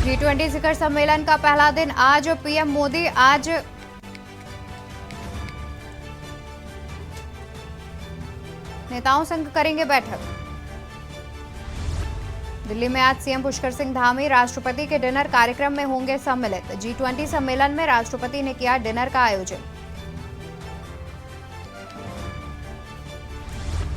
G20 शिखर सम्मेलन का पहला दिन आज पीएम मोदी आज नेताओं संग करेंगे बैठक। दिल्ली में आज सीएम पुष्कर सिंह धामी राष्ट्रपति के डिनर कार्यक्रम में होंगे सम्मिलित। G20 सम्मेलन में राष्ट्रपति ने किया डिनर का आयोजन।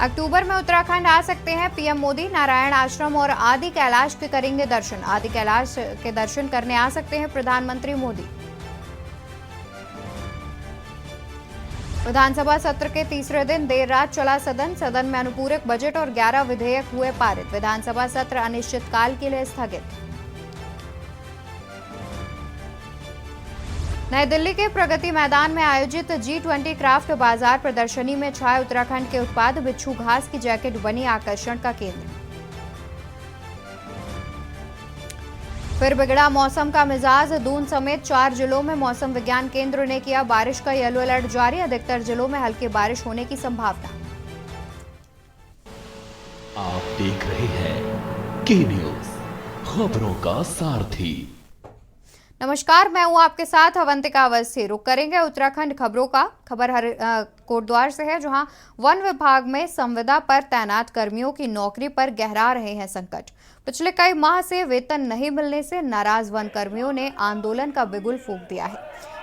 अक्टूबर में उत्तराखंड आ सकते हैं पीएम मोदी। नारायण आश्रम और आदि कैलाश के करेंगे दर्शन। आदि कैलाश के दर्शन करने आ सकते हैं प्रधानमंत्री मोदी। विधानसभा सत्र के तीसरे दिन देर रात चला सदन में अनुपूरक बजट और 11 विधेयक हुए पारित। विधानसभा सत्र अनिश्चितकाल के लिए स्थगित। नई दिल्ली के प्रगति मैदान में आयोजित G20 क्राफ्ट बाजार प्रदर्शनी में छाए उत्तराखंड के उत्पाद। बिच्छू घास की जैकेट बनी आकर्षण का केंद्र। फिर बिगड़ा मौसम का मिजाज। दून समेत 4 जिलों में मौसम विज्ञान केंद्र ने किया बारिश का येलो अलर्ट जारी। अधिकतर जिलों में हल्की बारिश होने की संभावना। आप देख रहे हैं के न्यूज, खबरों का सारथी। नमस्कार, मैं हूं आपके साथ अवंतिका अवस्थी। रुक करेंगे उत्तराखंड खबरों का। खबर कोटद्वार से है, जहां वन विभाग में संविदा पर तैनात कर्मियों की नौकरी पर गहरा रहे हैं संकट। पिछले कई माह से वेतन नहीं मिलने से नाराज वन कर्मियों ने आंदोलन का बिगुल फूंक दिया है।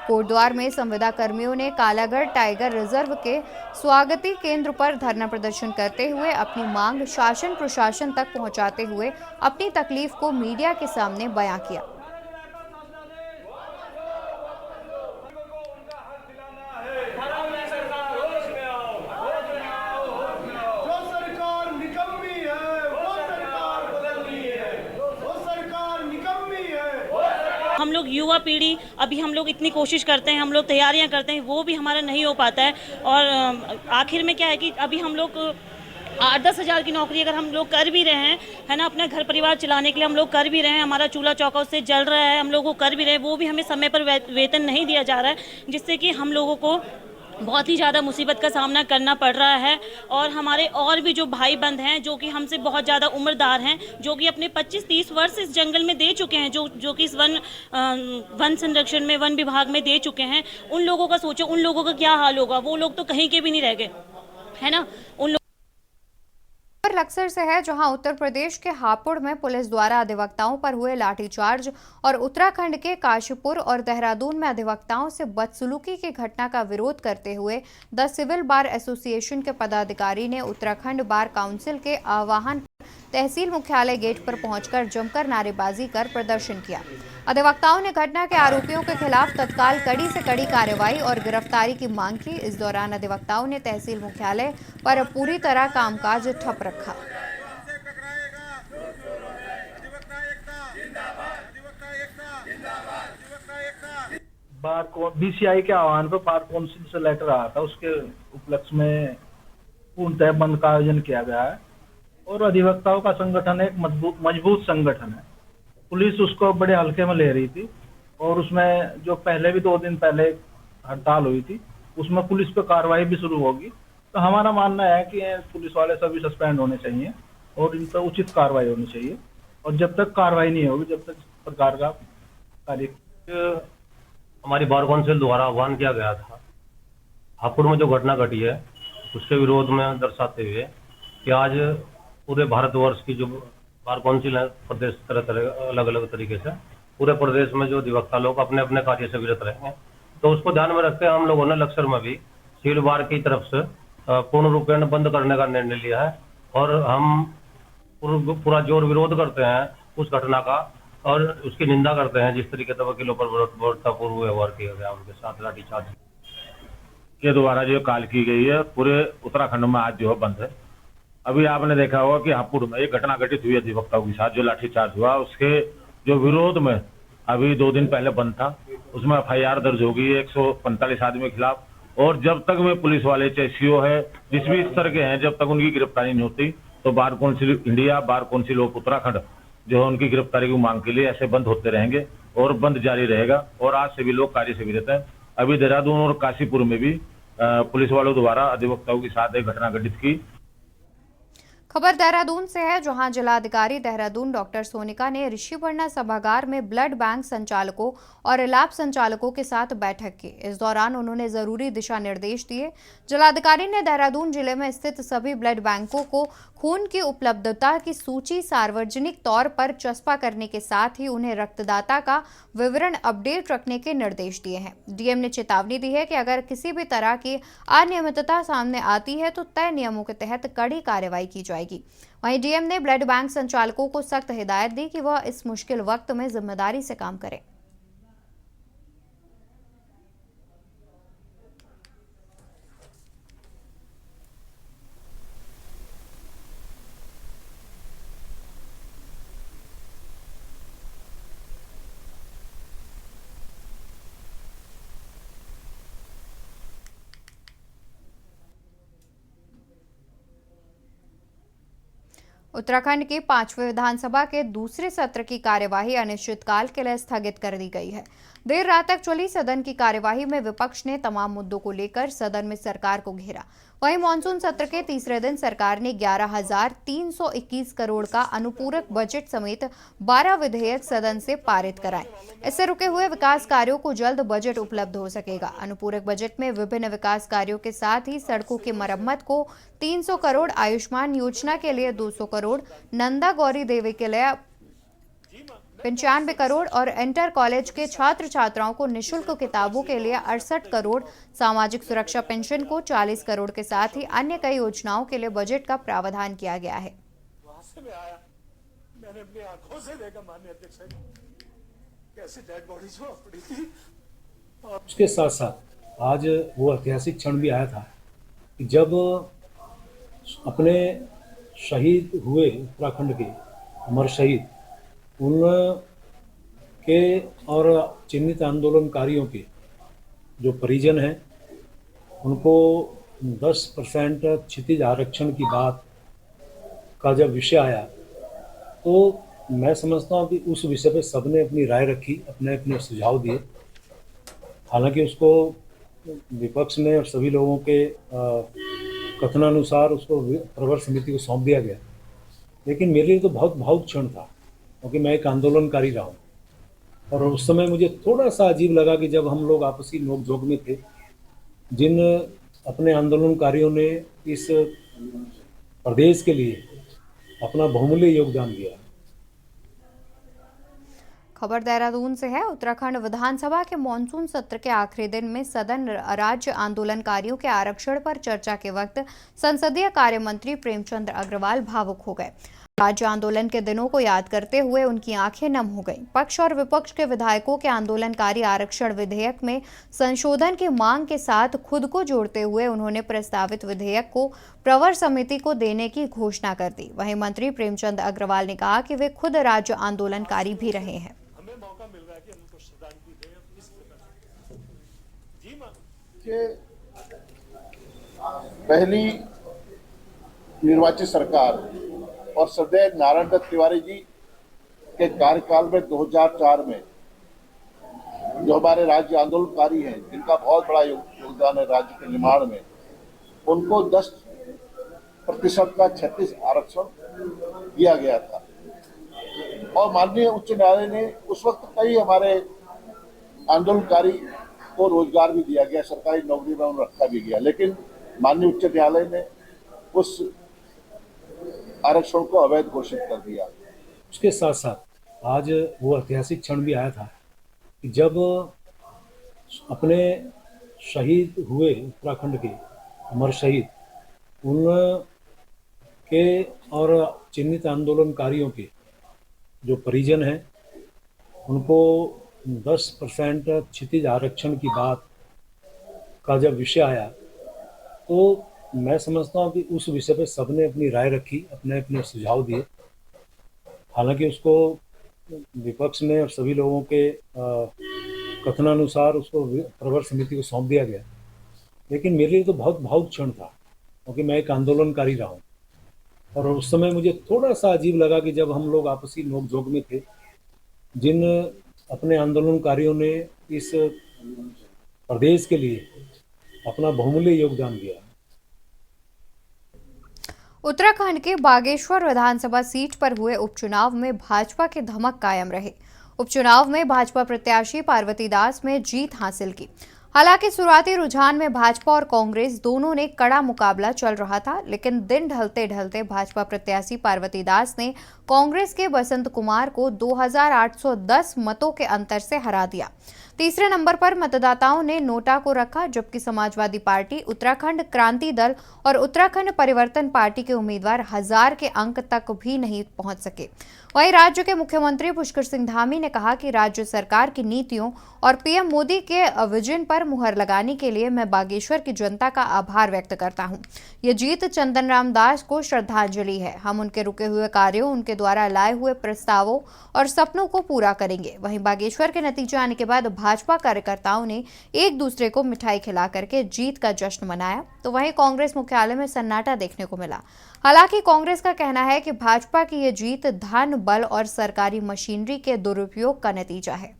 कोटद्वार में संविदा कर्मियों ने कालागढ़ टाइगर रिजर्व के स्वागती केंद्र पर धरना प्रदर्शन करते हुए अपनी मांग शासन प्रशासन तक पहुंचाते हुए अपनी तकलीफ को मीडिया के सामने बयां किया। हम लोग युवा पीढ़ी अभी हम लोग इतनी कोशिश करते हैं, हम लोग तैयारियां करते हैं, वो भी हमारा नहीं हो पाता है। और आखिर में क्या है कि अभी हम लोग 8-10 हज़ार की नौकरी अगर हम लोग कर भी रहे हैं, है ना, अपना घर परिवार चलाने के लिए हम लोग कर भी रहे हैं, हमारा चूल्हा चौका उससे जल रहा है, हम लोग वो कर भी रहे हैं, वो भी हमें समय पर वेतन नहीं दिया जा रहा है, जिससे कि हम लोगों को बहुत ही ज़्यादा मुसीबत का सामना करना पड़ रहा है। और हमारे और भी जो भाई बंद हैं, जो कि हमसे बहुत ज़्यादा उम्रदार हैं, जो कि अपने 25-30 वर्ष इस जंगल में दे चुके हैं, जो कि इस वन संरक्षण में, वन विभाग में दे चुके हैं, उन लोगों का सोचो, उन लोगों का क्या हाल होगा। वो लोग तो कहीं के भी नहीं रह गए, है ना। उन लक्सर से है, जहां उत्तर प्रदेश के हापुड़ में पुलिस द्वारा अधिवक्ताओं पर हुए लाठीचार्ज और उत्तराखंड के काशीपुर और देहरादून में अधिवक्ताओं से बदसलूकी की घटना का विरोध करते हुए द सिविल बार एसोसिएशन के पदाधिकारी ने उत्तराखंड बार काउंसिल के आह्वान तहसील मुख्यालय गेट पर पहुंचकर जमकर नारेबाजी कर प्रदर्शन किया। अधिवक्ताओं ने घटना के आरोपियों के खिलाफ तत्काल कड़ी से कड़ी कार्रवाई और गिरफ्तारी की मांग की। इस दौरान अधिवक्ताओं ने तहसील मुख्यालय पर पूरी तरह कामकाज ठप रखा। बीसीआई के आह्वान पर बार काउंसिल से लेटर आया था, उसके उपलक्ष्य में पूर्णतः बंद का आयोजन किया गया है। और अधिवक्ताओं का संगठन एक मजबूत संगठन है। पुलिस उसको बड़े हल्के में ले रही थी और उसमें जो पहले भी 2 दिन पहले हड़ताल हुई थी, उसमें पुलिस पर कार्रवाई भी शुरू होगी। तो हमारा मानना है कि पुलिस वाले सभी सस्पेंड होने चाहिए और इन पर उचित कार्रवाई होनी चाहिए। और जब तक कार्रवाई नहीं होगी, जब तक इस प्रकार का कार्य। हमारी बार काउंसिल द्वारा आह्वान किया गया था, हापुड़ में जो घटना घटी है उसके विरोध में दर्शाते हुए कि आज पूरे भारतवर्ष की जो बार काउंसिल है, प्रदेश तरह अलग अलग तरीके से पूरे प्रदेश में जो अधिवक्ता लोग अपने अपने कार्य से विरत रहेंगे, तो उसको ध्यान में रखते हम लोगों ने लक्सर में भी सिविल बार की तरफ से पूर्ण रूपेण बंद करने का निर्णय लिया है। और हम पूरा जोर विरोध करते हैं उस घटना का और उसकी निंदा करते हैं जिस तरीके से वकीलों पर बर्बरतापूर्व व्यवहार किया गया, उनके साथ लाठीचार्ज के द्वारा जो काल की गई है पूरे उत्तराखंड में आज जो है बंद है। अभी आपने देखा होगा कि हापुड़ में एक घटना घटित हुई अधिवक्ताओं के साथ, जो लाठीचार्ज हुआ, उसके जो विरोध में अभी 2 दिन पहले बंद था, उसमें FIR दर्ज होगी 145 आदमी के खिलाफ। और जब तक में पुलिस वाले चाहे सीओ है, जिस भी स्तर के हैं, जब तक उनकी गिरफ्तारी नहीं होती, तो bar council India, bar council of Uttarakhand जो है उनकी गिरफ्तारी की मांग के लिए ऐसे बंद होते रहेंगे और बंद जारी रहेगा। और आज से भी लोग कार्य से विरत हैं। अभी देहरादून और काशीपुर में भी पुलिस वालों द्वारा अधिवक्ताओं के साथ एक घटना घटित की। खबर देहरादून से है, जहां जिलाधिकारी देहरादून डॉक्टर सोनिका ने ऋषिपर्णा सभागार में ब्लड बैंक संचालकों और लैब संचालकों के साथ बैठक की। इस दौरान उन्होंने जरूरी दिशा निर्देश दिए। जिलाधिकारी ने देहरादून जिले में स्थित सभी ब्लड बैंकों को खून की उपलब्धता की सूची सार्वजनिक तौर पर चस्पा करने के साथ ही उन्हें रक्तदाता का विवरण अपडेट रखने के निर्देश दिए हैं। डीएम ने चेतावनी दी है कि अगर किसी भी तरह की अनियमितता सामने आती है तो तय नियमों के तहत कड़ी कार्रवाई की जाएगी। वहीं डीएम ने ब्लड बैंक संचालकों को सख्त हिदायत दी कि वह इस मुश्किल वक्त में जिम्मेदारी से काम करें। उत्तराखंड की 5वीं विधानसभा के दूसरे सत्र की कार्यवाही अनिश्चितकाल के लिए स्थगित कर दी गई है। देर रात तक चली सदन की कार्यवाही में विपक्ष ने तमाम मुद्दों को लेकर सदन में सरकार को घेरा। वहीं मानसून सत्र के तीसरे दिन सरकार ने 11,321 करोड़ का अनुपूरक बजट समेत 12 विधेयक सदन से पारित कराए। इससे रुके हुए विकास कार्यों को जल्द बजट उपलब्ध हो सकेगा। अनुपूरक बजट में विभिन्न विकास कार्यों के साथ ही सड़कों की मरम्मत को 300 करोड़, आयुष्मान योजना के लिए 200 करोड़, नंदा गौरी देवी के लिए 95 करोड़ और इंटर कॉलेज के छात्र छात्राओं को निःशुल्क किताबों के लिए 68 करोड़, सामाजिक सुरक्षा पेंशन को 40 करोड़ के साथ ही अन्य कई योजनाओं के लिए बजट का प्रावधान किया गया है। वहां से मैं आया, मैंने अपनी आंखों से देखा माननीय अध्यक्ष कैसे डेड बॉडीज पड़ी थी। उसके साथ साथ आज वो ऐतिहासिक क्षण भी आया था कि जब अपने शहीद हुए उत्तराखंड के अमर शहीद उनके और चिन्हित आंदोलनकारियों के जो परिजन हैं उनको 10% क्षितिज आरक्षण की बात का जब विषय आया तो मैं समझता हूँ कि उस विषय पे सबने अपनी राय रखी, अपने अपने सुझाव दिए। हालांकि उसको विपक्ष ने और सभी लोगों के कथनानुसार उसको प्रवर समिति को सौंप दिया गया, लेकिन मेरे लिए तो बहुत भावुक क्षण था क्योंकि मैं एक आंदोलनकारी रहा हूँ। और उस समय मुझे थोड़ा सा अजीब लगा कि जब हम लोग आपसी नोकझोंक में थे, जिन अपने आंदोलनकारियों ने इस प्रदेश के लिए अपना बहुमूल्य योगदान दिया। खबर देहरादून से है। उत्तराखंड विधानसभा के मानसून सत्र के आखिरी दिन में सदन राज्य आंदोलनकारियों के आरक्षण पर चर्चा के वक्त संसदीय कार्य मंत्री प्रेमचंद अग्रवाल भावुक हो गए। राज्य आंदोलन के दिनों को याद करते हुए उनकी आंखें नम हो गईं। पक्ष और विपक्ष के विधायकों के आंदोलनकारी आरक्षण विधेयक में संशोधन की मांग के साथ खुद को जोड़ते हुए उन्होंने प्रस्तावित विधेयक को प्रवर समिति को देने की घोषणा कर दी। वहीं मंत्री प्रेमचंद अग्रवाल ने कहा कि वे खुद राज्य आंदोलनकारी भी रहे हैं। हमें मौका मिल रहा है कि हम उनको श्रद्धांजलि दें। इस जी मां पहली निर्वाचित सरकार और श्रद्धेय नारायण दत्त तिवारी जी के कार्यकाल में 2004 में जो हमारे राज्य आंदोलनकारी हैं, जिनका बहुत बड़ा योगदान है राज्य के निर्माण में, उनको 10% का 36 आरक्षण दिया गया था। और माननीय उच्च न्यायालय ने उस वक्त कई हमारे आंदोलनकारी को रोजगार भी दिया गया, सरकारी नौकरी में उन्हें रखा भी गया, लेकिन माननीय उच्च न्यायालय ने उस आरक्षण को अवैध घोषित कर दिया। उसके साथ साथ आज वो ऐतिहासिक क्षण भी आया था कि जब अपने शहीद हुए उत्तराखंड के अमर शहीद उनके और चिन्हित आंदोलनकारियों के जो परिजन हैं उनको 10% क्षितिज आरक्षण की बात का जब विषय आया तो मैं समझता हूँ कि उस विषय पे सबने अपनी राय रखी, अपने अपने सुझाव दिए। हालांकि उसको विपक्ष ने और सभी लोगों के कथनानुसार उसको प्रवर समिति को सौंप दिया गया, लेकिन मेरे लिए तो बहुत भावुक क्षण था क्योंकि मैं एक आंदोलनकारी रहा हूँ। और उस समय मुझे थोड़ा सा अजीब लगा कि जब हम लोग आपसी नोकझोंक में थे, जिन अपने आंदोलनकारियों ने इस प्रदेश के लिए अपना बहुमूल्य योगदान दिया। उत्तराखंड के बागेश्वर विधानसभा सीट पर हुए उपचुनाव में भाजपा की धमक कायम रही। उपचुनाव में भाजपा प्रत्याशी पार्वती दास ने जीत हासिल की। हालांकि शुरुआती रुझान में भाजपा और कांग्रेस दोनों ने कड़ा मुकाबला चल रहा था, लेकिन दिन ढलते ढलते भाजपा प्रत्याशी पार्वती दास ने कांग्रेस के बसंत कुमार को 2810 मतों के अंतर से हरा दिया। तीसरे नंबर पर मतदाताओं ने नोटा को रखा, जबकि समाजवादी पार्टी, उत्तराखंड क्रांति दल और उत्तराखंड परिवर्तन पार्टी के उम्मीदवार 1000 के अंक तक भी नहीं पहुंच सके। वहीं राज्य के मुख्यमंत्री पुष्कर सिंह धामी ने कहा कि राज्य सरकार की नीतियों और पीएम मोदी के विजन पर मुहर लगाने के लिए मैं बागेश्वर की जनता का आभार व्यक्त करता हूं। ये जीत चंदन राम दास को श्रद्धांजलि है। हम उनके रुके हुए कार्यों, उनके द्वारा लाए हुए प्रस्तावों और सपनों को पूरा करेंगे। वहीं बागेश्वर के नतीजे आने के बाद भाजपा कार्यकर्ताओं ने एक दूसरे को मिठाई खिला करके जीत का जश्न मनाया, तो वहीं कांग्रेस मुख्यालय में सन्नाटा देखने को मिला। हालांकि कांग्रेस का कहना है कि भाजपा की ये जीत धन, बल और सरकारी मशीनरी के दुरुपयोग का नतीजा है।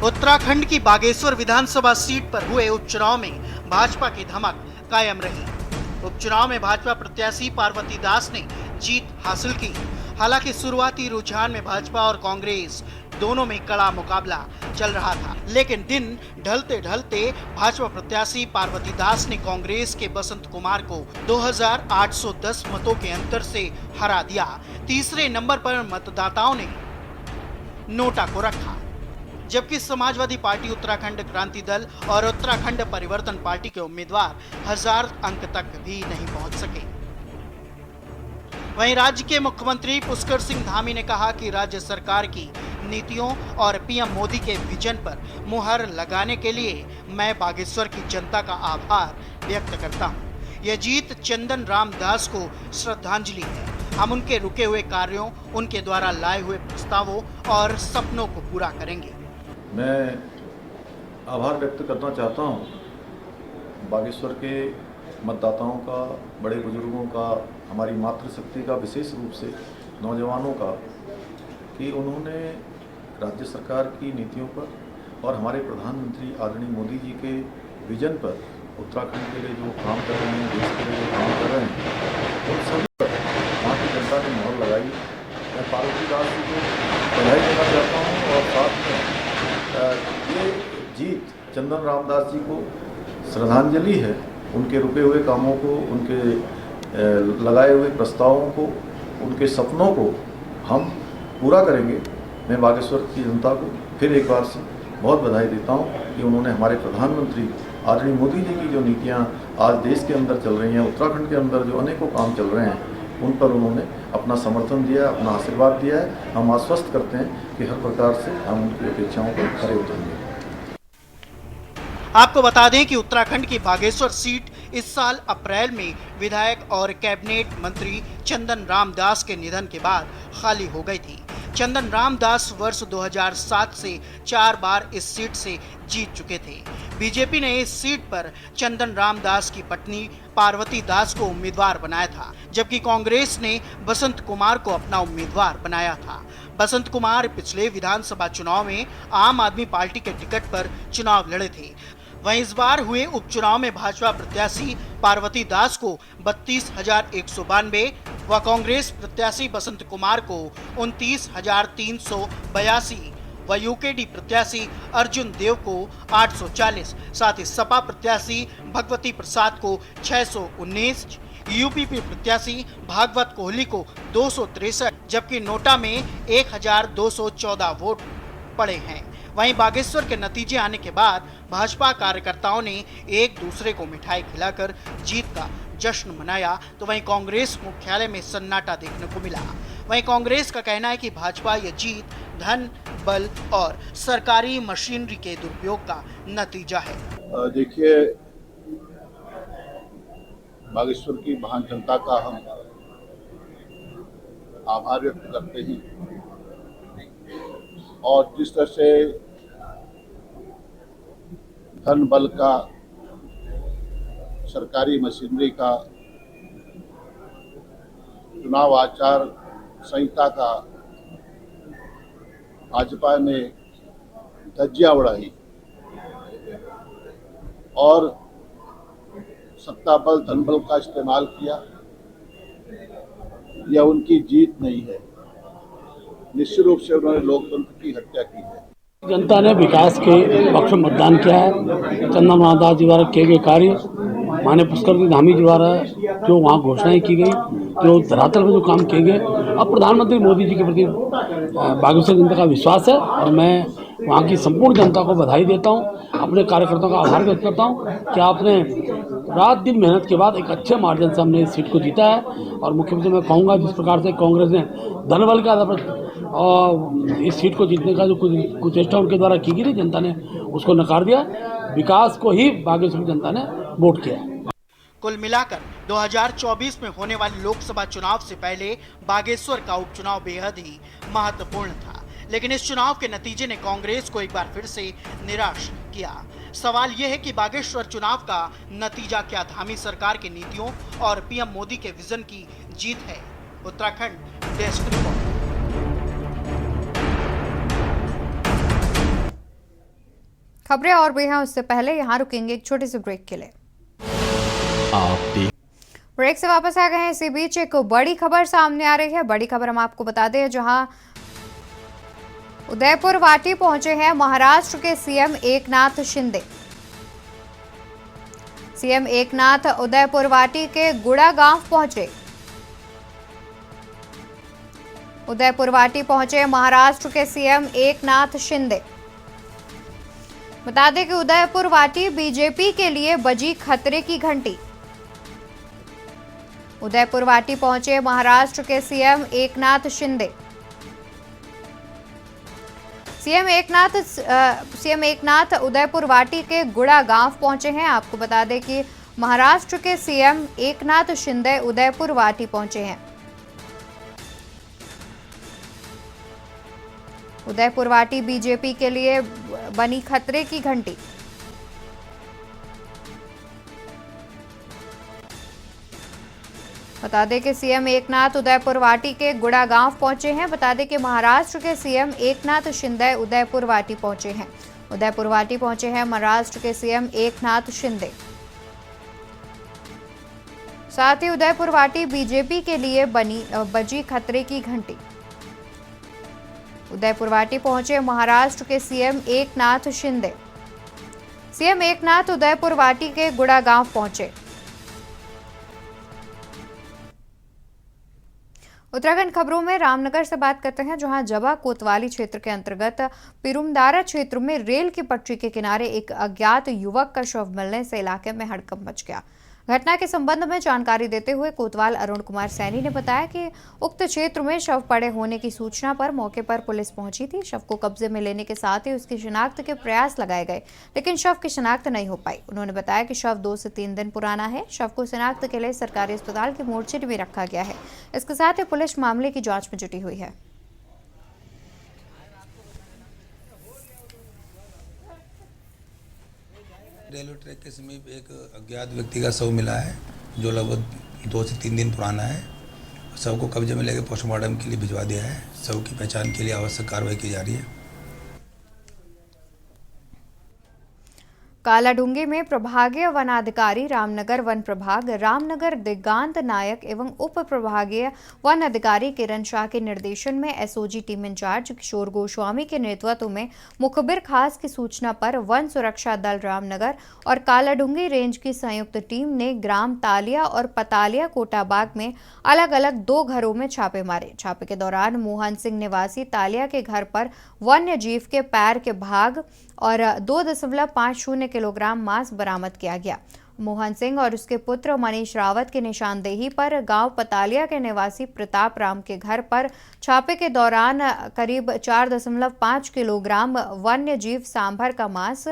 उत्तराखंड की बागेश्वर विधानसभा सीट पर हुए उपचुनाव में भाजपा की धमक कायम रही। उपचुनाव में भाजपा प्रत्याशी पार्वती दास ने जीत हासिल की। हालांकि शुरुआती रुझान में भाजपा और कांग्रेस दोनों में कड़ा मुकाबला चल रहा था, लेकिन दिन ढलते ढलते भाजपा प्रत्याशी पार्वती दास ने कांग्रेस के बसंत कुमार को 2810 मतों के अंतर से हरा दिया। तीसरे नंबर पर मतदाताओं ने नोटा को रखा, जबकि समाजवादी पार्टी, उत्तराखंड क्रांति दल और उत्तराखंड परिवर्तन पार्टी के उम्मीदवार 1000 अंक तक भी नहीं पहुंच सके। वहीं राज्य के मुख्यमंत्री पुष्कर सिंह धामी ने कहा कि राज्य सरकार की नीतियों और पीएम मोदी के विजन पर मुहर लगाने के लिए मैं बागेश्वर की जनता का आभार व्यक्त करता हूं। यह जीत चंदन राम दास को श्रद्धांजलि है। हम उनके रुके हुए कार्यों, उनके द्वारा लाए हुए प्रस्तावों और सपनों को पूरा करेंगे। मैं आभार व्यक्त करना चाहता हूं बागेश्वर के मतदाताओं का, बड़े बुजुर्गों का, हमारी मातृशक्ति का, विशेष रूप से नौजवानों का, कि उन्होंने राज्य सरकार की नीतियों पर और हमारे प्रधानमंत्री आदरणीय मोदी जी के विजन पर, उत्तराखंड के लिए जो काम कर रहे हैं, देश के लिए जो काम कर रहे हैं, उन सभी पर वहाँ की जनता ने मोहर लगाई। मैं पार्वती दास जी को बधाई देना चाहता हूँ और साथ में ये जीत चंदन रामदास जी को श्रद्धांजलि है। उनके रुके हुए कामों को, उनके लगाए हुए प्रस्तावों को, उनके सपनों को हम पूरा करेंगे। मैं बागेश्वर की जनता को फिर एक बार से बहुत बधाई देता हूं कि उन्होंने हमारे प्रधानमंत्री आदरणीय मोदी जी की जो नीतियां आज देश के अंदर चल रही हैं, उत्तराखंड के अंदर जो अनेकों काम चल रहे हैं, उन पर उन्होंने अपना समर्थन दिया, अपना आशीर्वाद दिया है। हम आश्वस्त करते हैं कि हर प्रकार से हम उनकी अपेक्षाओं पर खरे उतरेंगे। आपको बता दें कि उत्तराखंड की बागेश्वर सीट इस साल अप्रैल में विधायक और कैबिनेट मंत्री चंदन राम दास के निधन के बाद खाली हो गई थी। चंदन राम दास वर्ष 2007 से 4 बार इस सीट से जीत चुके थे। बीजेपी ने इस सीट पर चंदन राम दास की पत्नी पार्वती दास को उम्मीदवार बनाया था, जबकि कांग्रेस ने बसंत कुमार को अपना उम्मीदवार बनाया था। बसंत कुमार पिछले विधानसभा चुनाव में आम आदमी पार्टी के टिकट पर चुनाव लड़े थे। वहीं इस बार हुए उपचुनाव में भाजपा प्रत्याशी पार्वती दास को 32,192 व कांग्रेस प्रत्याशी बसंत कुमार को 29,382 व यूकेडी प्रत्याशी अर्जुन देव को 840, साथ ही सपा प्रत्याशी भगवती प्रसाद को 619, यूपीपी प्रत्याशी भागवत कोहली को 263, जबकि नोटा में 1,214 वोट पड़े हैं। वहीं बागेश्वर के नतीजे आने के बाद भाजपा कार्यकर्ताओं ने एक दूसरे को मिठाई खिलाकर जीत का जश्न मनाया, तो वहीं कांग्रेस मुख्यालय में सन्नाटा देखने को मिला। वहीं कांग्रेस का कहना है कि भाजपा ये जीत धन, बल और सरकारी मशीनरी के दुरुपयोग का नतीजा है। देखिए, बागेश्वर की महान जनता का हम आभार व्यक्त करते हैं। और जिस तरह से धन बल का, सरकारी मशीनरी का, चुनाव आचार संहिता का भाजपा ने धज्जियां उड़ाई और सत्ता बल धन बल का इस्तेमाल किया, यह उनकी जीत नहीं है। निश्चित रूप से उन्होंने लोकतंत्र की हत्या की है। जनता ने विकास के पक्ष में मतदान किया है। चंदन राम दास जी द्वारा किए गए कार्य, माननीय पुष्कर धामी जी द्वारा जो वहाँ घोषणाएं की गई, जो धरातल में जो काम किए गए, अब प्रधानमंत्री मोदी जी के प्रति बागेश्वर जनता का विश्वास है और मैं वहाँ की संपूर्ण जनता को बधाई देता हूँ, अपने कार्यकर्ताओं का आभार व्यक्त करता हूँ कि आपने रात दिन मेहनत के बाद एक अच्छे मार्जिन से हमने इस सीट को जीता है। और मुख्यमंत्री मैं कहूँगा, जिस प्रकार से कांग्रेस ने धन बल का और इस सीट को जीतने का जो कुचेष्टा उनके द्वारा की गई, जनता ने उसको नकार दिया। विकास को ही बागेश्वर जनता ने वोट किया। कुल मिलाकर 2024 में होने वाले लोकसभा चुनाव से पहले बागेश्वर का उपचुनाव बेहद ही महत्वपूर्ण था, लेकिन इस चुनाव के नतीजे ने कांग्रेस को एक बार फिर से निराश किया। सवाल यह है कि बागेश्वर चुनाव का नतीजा क्या धामी सरकार की नीतियों और पीएम मोदी के विजन की जीत है? Uttarakhand desk report. खबरें और भी हैं, उससे पहले यहाँ रुकेंगे एक छोटे से ब्रेक के लिए। ब्रेक से वापस आ गए हैं। इसी बीच एक बड़ी खबर सामने आ रही है। बड़ी खबर हम आपको बता दें, जहां उदयपुर वाटी पहुंचे हैं महाराष्ट्र के सीएम एकनाथ शिंदे। सीएम एकनाथ उदयपुर वाटी के गुड़ा गांव पहुंचे। उदयपुर वाटी पहुंचे महाराष्ट्र के सीएम एकनाथ शिंदे। बता दें कि उदयपुर वाटी बीजेपी के लिए बजी खतरे की घंटी। उदयपुर वाटी पहुंचे महाराष्ट्र के सीएम एकनाथ शिंदे। सीएम एकनाथ उदयपुर वाटी के गुड़ा गांव पहुंचे हैं। आपको बता दें कि महाराष्ट्र के सीएम एकनाथ शिंदे उदयपुर वाटी पहुंचे हैं। उदयपुर वाटी बीजेपी के लिए बनी खतरे की घंटी। बता दें कि सीएम एकनाथ उदयपुर वाटी के गुड़ा गांव पहुंचे हैं। बता दें कि महाराष्ट्र के सीएम एकनाथ शिंदे उदयपुर वाटी पहुंचे हैं। उदयपुर वाटी पहुंचे हैं महाराष्ट्र के सीएम एकनाथ शिंदे। साथ ही उदयपुर वाटी बीजेपी के लिए बजी खतरे की घंटी। उदयपुर वाटी पहुंचे महाराष्ट्र के सीएम एकनाथ शिंदे। सीएम एकनाथ उदयपुर वाटी के गुड़ा गांव पहुंचे। उत्तराखंड खबरों में रामनगर से बात करते हैं, जहां जबा कोतवाली क्षेत्र के अंतर्गत पिरुमदारा क्षेत्र में रेल की पटरी के किनारे एक अज्ञात युवक का शव मिलने से इलाके में हड़कंप मच गया। घटना के संबंध में जानकारी देते हुए कोतवाल अरुण कुमार सैनी ने बताया कि उक्त क्षेत्र में शव पड़े होने की सूचना पर मौके पर पुलिस पहुंची थी। शव को कब्जे में लेने के साथ ही उसकी शिनाख्त के प्रयास लगाए गए, लेकिन शव की शिनाख्त नहीं हो पाई। उन्होंने बताया कि शव 2 से 3 दिन पुराना है। शव को शिनाख्त के लिए सरकारी अस्पताल की मोर्चरी में रखा गया है। इसके साथ ही पुलिस मामले की जाँच में जुटी हुई है। रेलवे ट्रैक के समीप एक अज्ञात व्यक्ति का शव मिला है, जो लगभग 2 से 3 दिन पुराना है। शव को कब्जे में लेकर पोस्टमार्टम के लिए भिजवा दिया है। शव की पहचान के लिए आवश्यक कार्रवाई की जा रही है। कालाडूंगी में प्रभागीय वनाधिकारी रामनगर वन प्रभाग, रामनगर दिगांत नायक एवं उप प्रभागीय वन अधिकारी किरण शाह के निर्देशन में एसओजी टीम इंचार्ज किशोर गोस्वामी के नेतृत्व में मुखबिर खास की सूचना पर वन सुरक्षा दल रामनगर और कालाडूंगी रेंज की संयुक्त टीम ने ग्राम तालिया और पतालिया कोटाबाग में अलग अलग 2 घरों में छापे मारे। छापे के दौरान मोहन सिंह निवासी तालिया के घर पर वन्य जीव के पैर के भाग और 2.50 किलोग्राम मांस बरामद किया गया। मोहन सिंह और उसके पुत्र मनीष रावत की निशानदेही पर गांव पतालिया के निवासी प्रताप राम के घर पर छापे के दौरान करीब 4.5 किलोग्राम वन्य जीव सांभर का मांस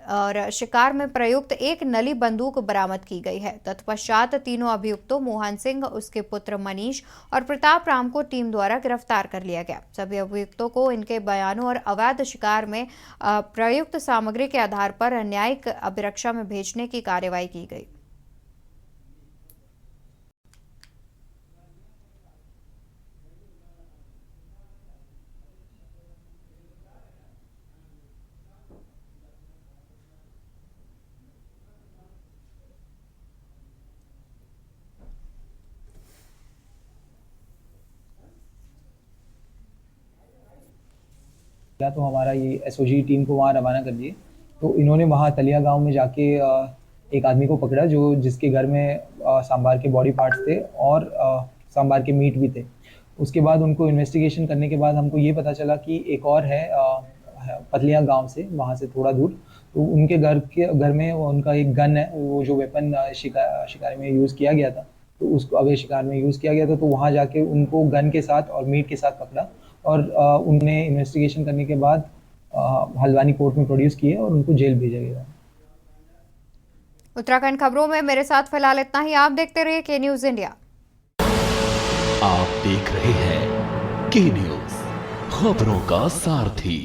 और शिकार में प्रयुक्त एक नली बंदूक बरामद की गई है। तत्पश्चात तीनों अभियुक्तों मोहन सिंह, उसके पुत्र मनीष और प्रताप राम को टीम द्वारा गिरफ्तार कर लिया गया। सभी अभियुक्तों को इनके बयानों और अवैध शिकार में प्रयुक्त सामग्री के आधार पर न्यायिक अभिरक्षा में भेजने की कार्रवाई की गई। तो हमारा ये एसओजी टीम को वहाँ रवाना कर दिए। तो इन्होंने वहाँ तलिया गांव में जाके एक आदमी को पकड़ा जिसके घर में सांबार के बॉडी पार्ट्स थे और सांबार के मीट भी थे। उसके बाद उनको इन्वेस्टिगेशन करने के बाद हमको ये पता चला कि एक और है पतलिया गांव से, वहाँ से थोड़ा दूर, तो उनके घर में उनका एक गन है, वो जो वेपन शिकार में यूज़ किया गया था, तो उसको अवैध शिकार में यूज़ किया गया था। तो वहाँ जाके उनको गन के साथ और मीट के साथ पकड़ा और उन्हें इन्वेस्टिगेशन करने के बाद हल्द्वानी कोर्ट में प्रोड्यूस किए और उनको जेल भेजा गया। उत्तराखंड खबरों में मेरे साथ फिलहाल इतना ही। आप देखते रहिए के न्यूज़ इंडिया। आप देख रहे हैं के न्यूज़, खबरों का सारथी।